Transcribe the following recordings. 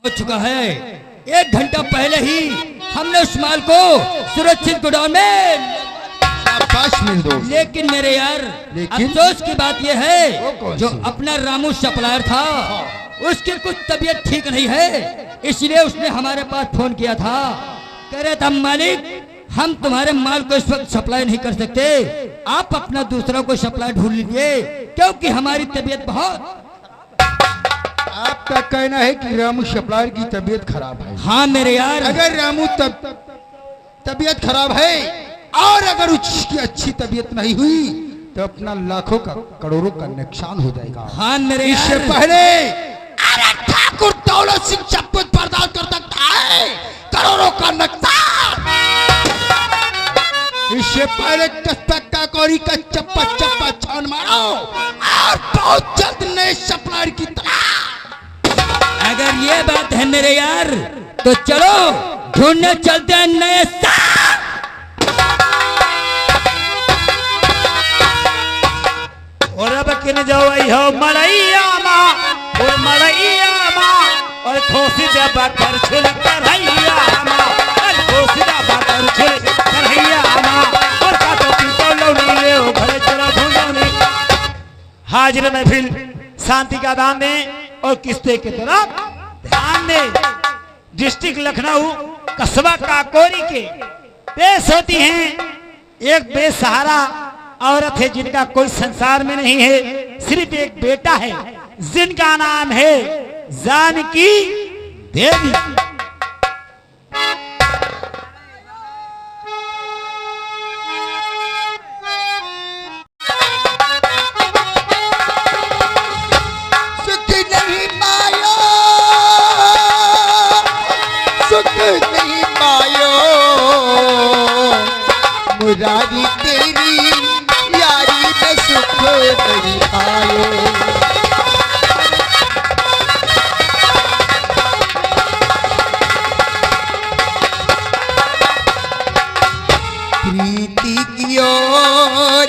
हो चुका है। 1 घंटा पहले ही हमने उस माल को सुरक्षित गोदाम में, लेकिन मेरे यार अफसोस की बात यह है जो अपना रामू सप्लायर था उसकी कुछ तबीयत ठीक नहीं है, इसलिए उसने हमारे पास फोन किया था। कह रहे था मालिक हम तुम्हारे माल को इस वक्त सप्लाई नहीं कर सकते, आप अपना दूसरा को सप्लाई ढूंढ लीजिए क्योंकि हमारी तबीयत बहुत। आपका कहना है कि रामू सप्लायर की तबीयत खराब है? हाँ मेरे यार। अगर रामू तबीयत खराब है और अगर उसकी अच्छी तबीयत नहीं हुई तो अपना लाखों का करोड़ों का नुकसान हो जाएगा। हाँ मेरे यार। इससे पहले अरे ठाकुर दौलत सिंह सब कुछ बर्दाश्त कर सकता है, करोड़ों का नुकसान। इससे पहले का कौड़ी का चप्पा चप्पा छान मारो और बहुत जल्द नए सप्लायर की तरह। अगर ये बात है मेरे यार तो चलो ढूंढने चलते हैं नए और अब किन जाओ हो मड़ैया माँ और मड़ैया माँ और खोसी जब कर छुल करैया माँ और खोसी जब कर छुल करैया माँ और का तो पीतो लौड़ी ले ओ घरे चला भूलोनी। हाजिर महफिल शांति का दान दें और किस्ते की तरफ ध्यान दें। डिस्ट्रिक्ट लखनऊ कस्बा काकोरी के पेश होती हैं एक बेसहारा औरत है जिनका कोई संसार में नहीं है, सिर्फ एक बेटा है जिनका नाम है जानकी देवी। सुख नहीं पायो, सुख नहीं पायो, मुरारी तेरी यारी में सुख नहीं पायो। प्रीति कियो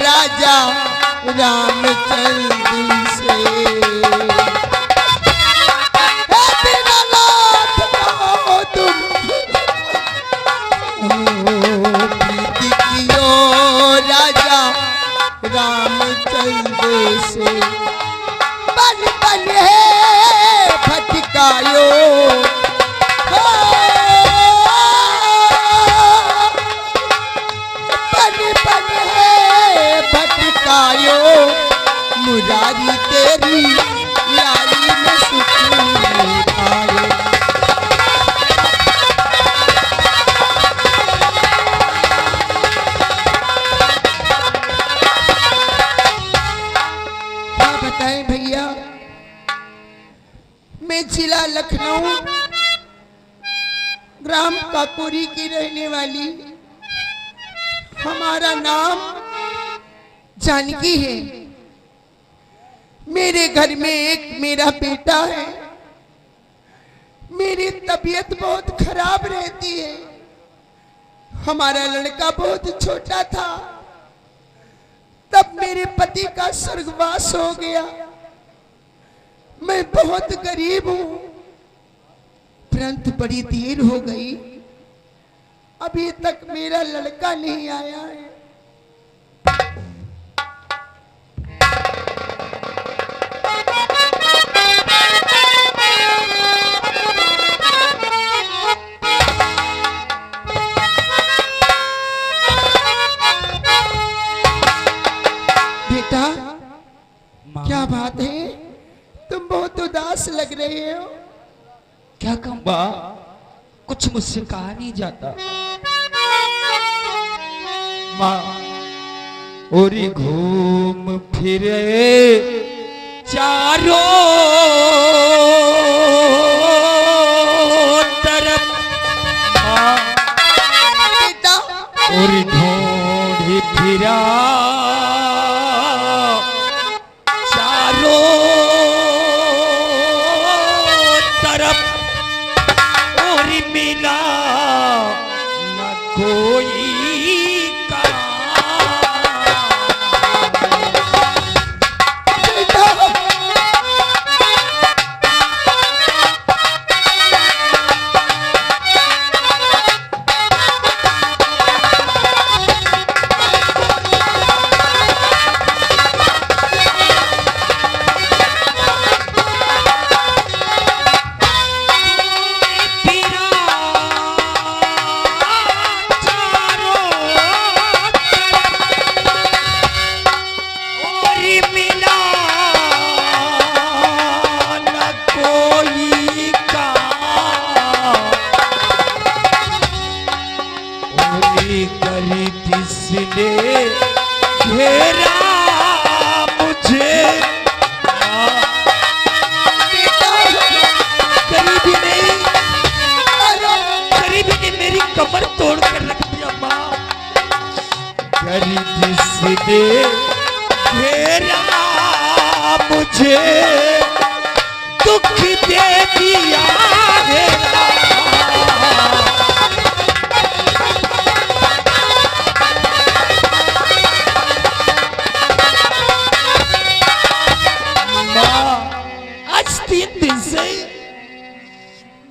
राजा रामचंद्र से, दीनानाथ कहो तुम। प्रीति कियो राजा रामचंद्र से, बन बन है भटकायो। मुरारी तेरी यारी में सुख नहीं पायो। क्या बताएं भैया, मैं जिला लखनऊ ग्राम काकोरी की रहने वाली, हमारा नाम जानकी है। मेरे घर में एक मेरा बेटा है, मेरी तबीयत बहुत खराब रहती है। हमारा लड़का बहुत छोटा था तब मेरे पति का स्वर्गवास हो गया। मैं बहुत गरीब हूं, परंतु बड़ी देर हो गई, अभी तक मेरा लड़का नहीं आया है। बेटा क्या बात है, तुम बहुत उदास लग रहे हो। क्या कहूँ बा, कुछ मुझसे कहा नहीं जाता। माँ ओरी घूम फिरे चारों तरफ, बेटा और ढूंढ फिरा चारों तरफ, और मिला न कोई ने घेरा मुझे दुख दे दिया घेरा। माँ, आज 3 दिन से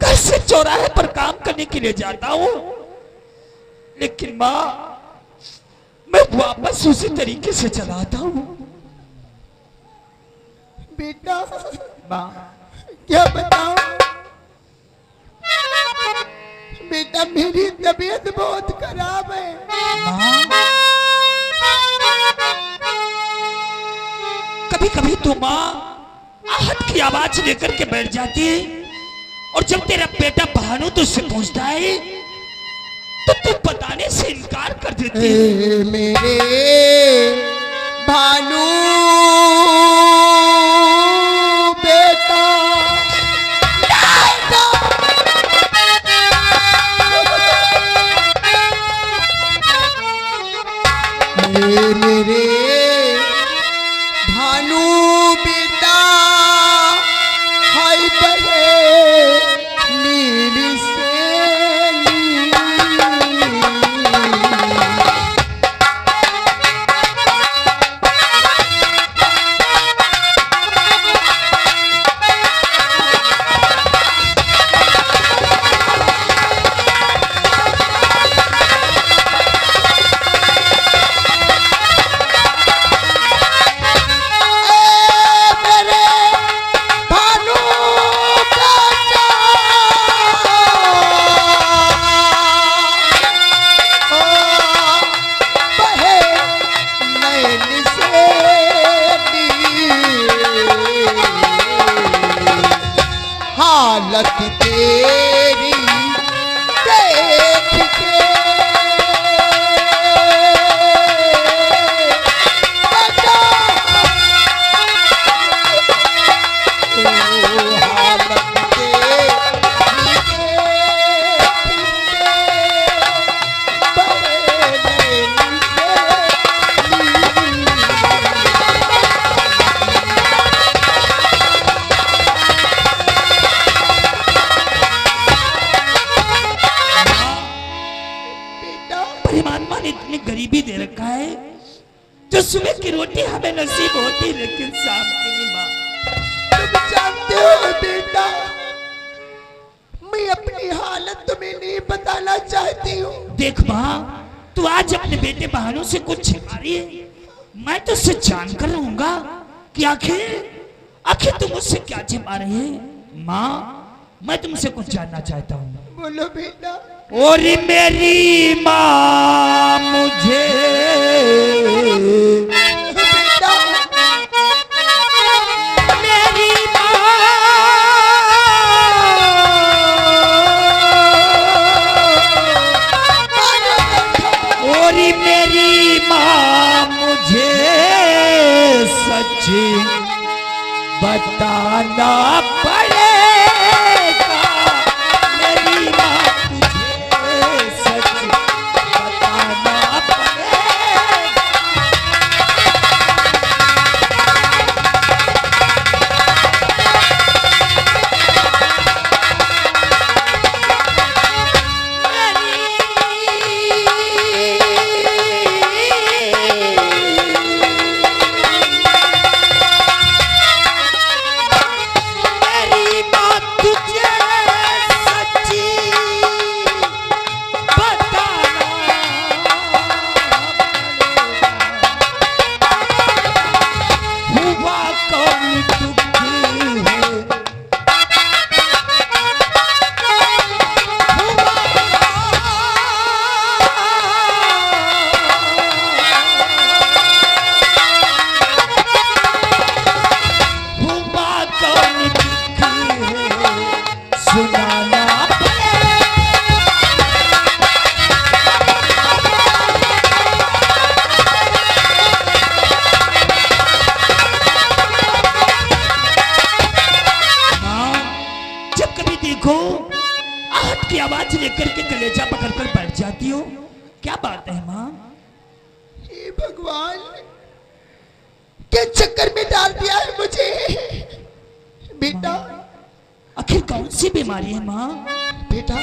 घर से चौराहे पर काम करने के लिए जाता हूँ, लेकिन माँ मैं वापस उसी तरीके से चलाता हूँ। बेटा माँ, क्या बताऊं बेटा, मेरी तबीयत बहुत खराब है। कभी कभी तो माँ आहट की आवाज लेकर के बैठ जाती है, और जब तेरा बेटा भानु तुझसे पूछता है तो तू बताने से इनकार कर देती है। मेरे भानु बेटा, मेरे भानु बेटा, हाय बड़े नीली से नीली। हालत तेरी देख के बता, ओ हालत तेरी देख के बड़े नैन परमात्मा ने इतनी गरीबी दे रखा है, जो सुबह की रोटी हमें नसीब होती लेकिन शाम की नहीं। माँ, तुम जानते हो बेटा, मैं अपनी हालत तुम्हें नहीं बताना चाहती हूँ। देख माँ, तू आज अपने बेटे भानु से कुछ छिपा रही है, मैं तो उससे जानकर रहूंगा कि आखिर तुम मुझसे क्या छिपा रही है। माँ, मैं तुमसे कुछ जानना चाहता हूँ। बोलो बेटा। और मेरी माँ मुझे बेटा, मेरी माँ और मेरी माँ मुझे सच बताना पड़ेगा। मेरी माँ तुझे सच बताना पड़ेगा। मेरी माँ तुझे सच्ची बताना पड़ेगा। हुआ कौन दुखी है, हुआ कौन दुखी है, सुनाना पड़ेगा। माँ, जब कभी देखो आहट की आवाज लेकर के कलेजा पकड़कर बैठ जाती हो, क्या बात है माँ? हे भगवान, के चक्कर में डाल दिया है मुझे। बेटा आखिर कौन सी बीमारी है माँ? बेटा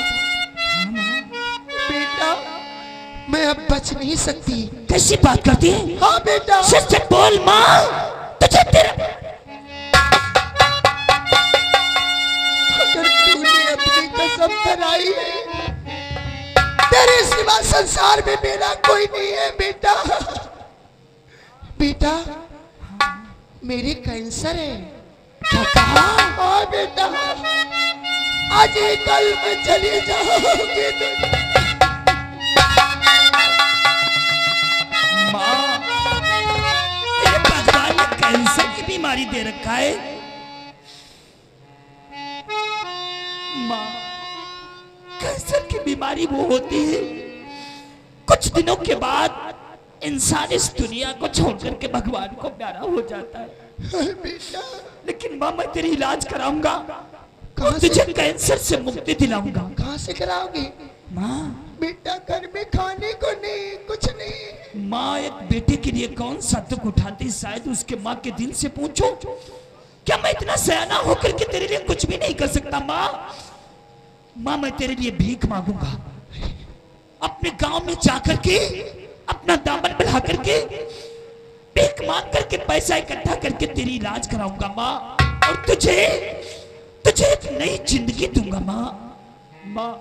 बेटा मैं अब बच नहीं सकती। कैसी बात करती है? हाँ बेटा। सच सच बोल माँ, तुझे तेरा अगर तूने अपनी कसम धराई है, तेरे सिवा संसार में मेरा कोई नहीं है बेटा। बेटा मेरे कैंसर है। क्या कहा? हाँ बेटा, आज ही कल में चली जाओगे तो। माँ, तेरे भगवान ने कैंसर की बीमारी दे रखा है। माँ, कैंसर की बीमारी वो होती है कुछ दिनों के बाद इंसान इस दुनिया को छोड़कर के भगवान को प्यारा हो जाता है। बेटा लेकिन माँ मैं तेरी इलाज कराऊंगा, कहाँ से? तुझे कैंसर से मुक्ति दिलाऊंगा। कहाँ से कराओगे? माँ, बेटा घर में खाने को नहीं, कुछ नहीं। माँ एक बेटे के लिए कौन सा दुख उठाती, शायद उसके माँ के दिल से पूछो। क्या मैं इतना सयाना होकर के तेरे लिए कुछ भी नहीं कर सकता? माँ माँ मैं तेरे लिए भीख मांगूंगा, अपने गांव में जाकर के अपना दामन बढ़ा करके भीख मांग करके पैसा इकट्ठा करके तेरी इलाज कराऊंगा माँ, और तुझे तुझे एक नई जिंदगी दूंगा माँ। माँ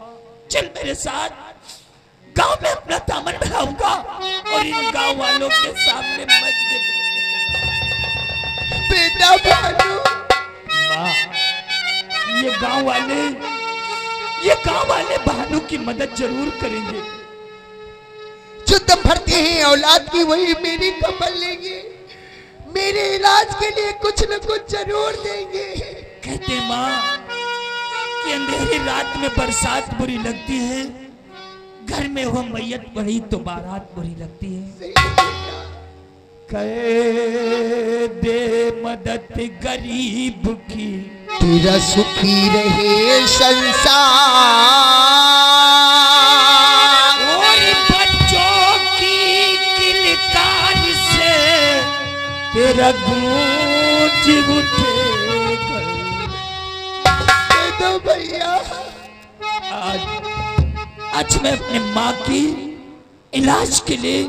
चल मेरे साथ, गांव में अपना दामन बढ़ाऊंगा और इन गांव वालों के सामने मत बेटा भानु। माँ ये गांव वाले भानु की मदद जरूर करेंगे। जो दम भरते हैं औलाद की वही मेरी कमल लेंगे, मेरे इलाज के लिए कुछ न कुछ जरूर देंगे। कहते माँ कि अंधेरी रात में बरसात बुरी लगती है, घर में हो मैयत पड़ी तो बारात बुरी लगती है। कहे दे मदद गरीब की, तेरा सुखी रहे संसार, और बच्चों की किलकार से तेरा गूंज उठे। तो भैया आज मैं अपने माँ की इलाज के लिए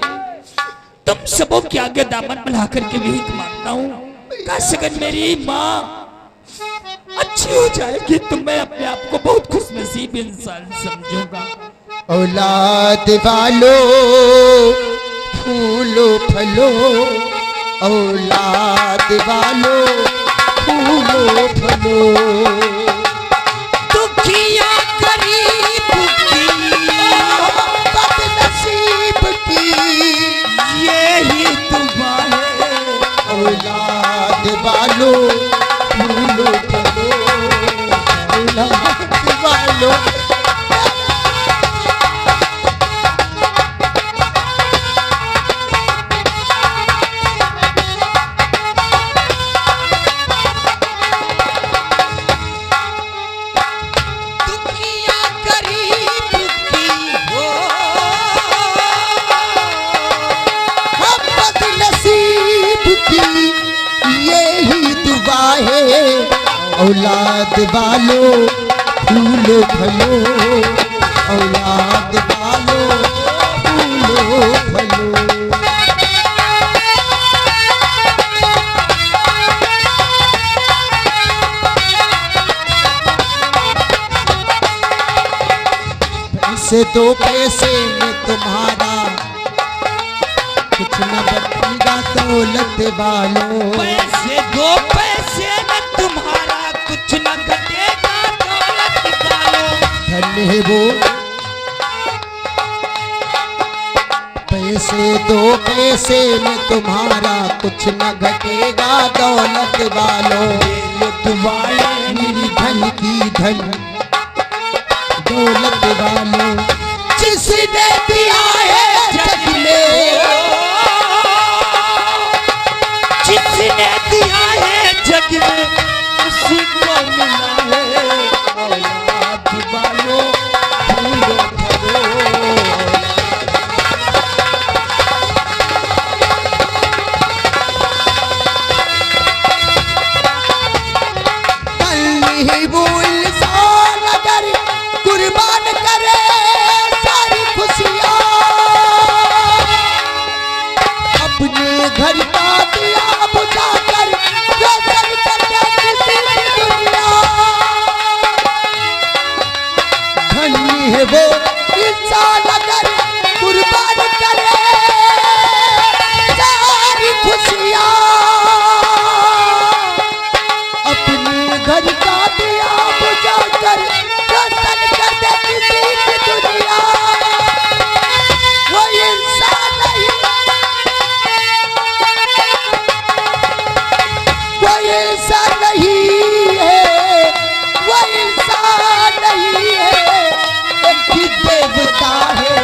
तुम सबों के आगे दामन मिला करके भीख मांगता हूँ। काश अगर मेरी माँ अच्छी हो जाएगी तो मैं अपने आप को बहुत खुशनसीब इंसान समझूंगा। औलाद वालो फूलो फलो, औलाद वालो फूलो फलो। दुखिया गरीब की बदनसीब की यही दुआ है। औलाद वालो फूलो फलो, औलाद वालो। दुखिया गरीब की हो, हम बदनसीब की यही दुआ है। औलाद वालो फूलो फलो, औलाद वालो फूलो फलो। पैसे दो पैसे में तुम्हारा कुछ न बचेगा दौलत वालों। पैसे दो पैसे में तुम्हारा कुछ न घटेगा दौलत वालों। धन है वो पैसे दो पैसे में तुम्हारा कुछ न घटेगा दौलत वालों। तुम्हारे मेरी धन की धन दौलत वालों, जिसने दिया है जग में, जिसने दिया है जग में उसी को मिला है। औलाद वालों फूलो फलो, है वो इंसान अगर कुर्बान करे सारी खुशियाँ, अपने घर का दिया बुझा कर रोशन कर दे किसी की दुनिया, वो इंसान नहीं, वो इंसान नहीं है, वो इंसान नहीं है, एक देवता है।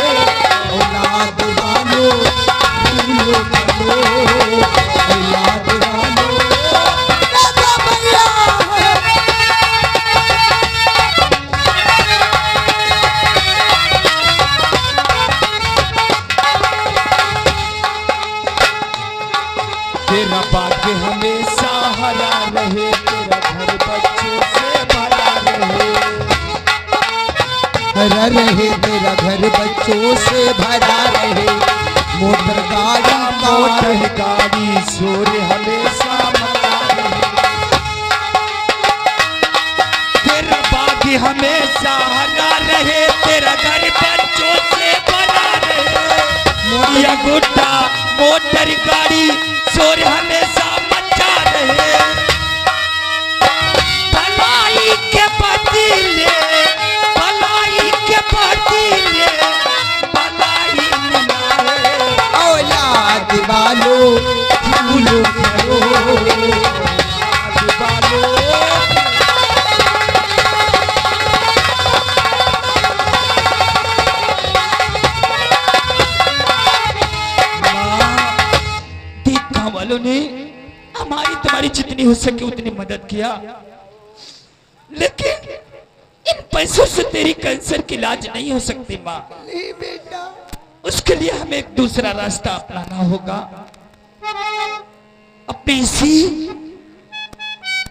औलाद वालों फूलों करो, औलाद वालों दादा भैया। तेरा भाग्य हमेशा हरा रहे, तेरा घर बच्चों से भरा रहे, हरा रहे तेरा घर बच्चों से भरा रहे, मोटर गाड़ी मोटर गाड़ी शोर हमेशा मचा रहे, तेरा भाग्य हमेशा हरा रहे, तेरा घर बच्चों से भरा रहे, या गुड्डा मोटर गाड़ी शोर हमेशा मचा रहे, भलाई के पतीले, भलाई के पतीले, भलाई मिलाए, औलाद वालों फूलों करो, औलाद वालों। देखा वालों ने हमारी तुम्हारी जितनी हो सके उतनी मदद किया, लेकिन इन पैसों से तेरी कैंसर की इलाज नहीं हो सकती माँ। नहीं बेटा, उसके लिए हमें एक दूसरा रास्ता अपनाना होगा। अपने इसी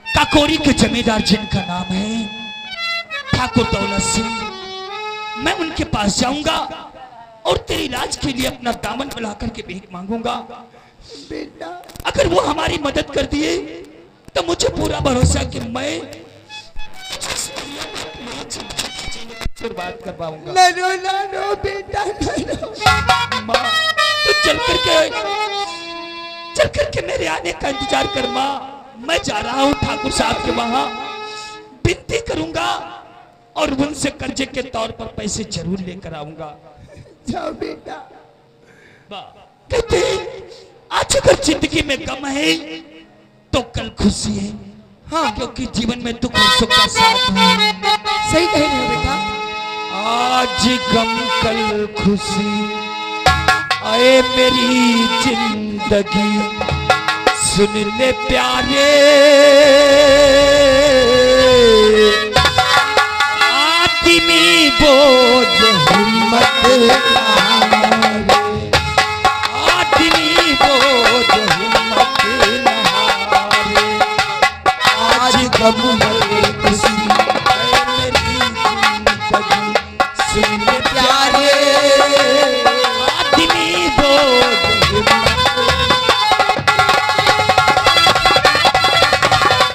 काकोरी के जमींदार जिनका नाम है ठाकुर दौलत सिंह, मैं उनके पास जाऊंगा और तेरे इलाज के लिए अपना दामन फैला करके भीख मांगूंगा। बेटा अगर वो हमारी मदद कर दिए तो मुझे पूरा भरोसा कि मैं बात कर पाऊंगा। नरो बेटा नरो। माँ तो चल करके मेरे आने का इंतजार कर माँ। मैं जा रहा हूँ ठाकुर साहब के वहां, विनती करूंगा और उनसे कर्जे के तौर पर पैसे जरूर लेकर आऊंगा। जाओ बेटा। कहते आज अगर जिंदगी में गम है तो कल खुशी है। हाँ, क्योंकि जीवन में दुख और सुख का साथ है। सही कह रहे हो बेटा। आज गम कल खुशी आए मेरी जिंदगी, सुन ले प्यारे आदमी बोझ हिम्मत आदमी बोझ हिम्मत नहारे, आज गम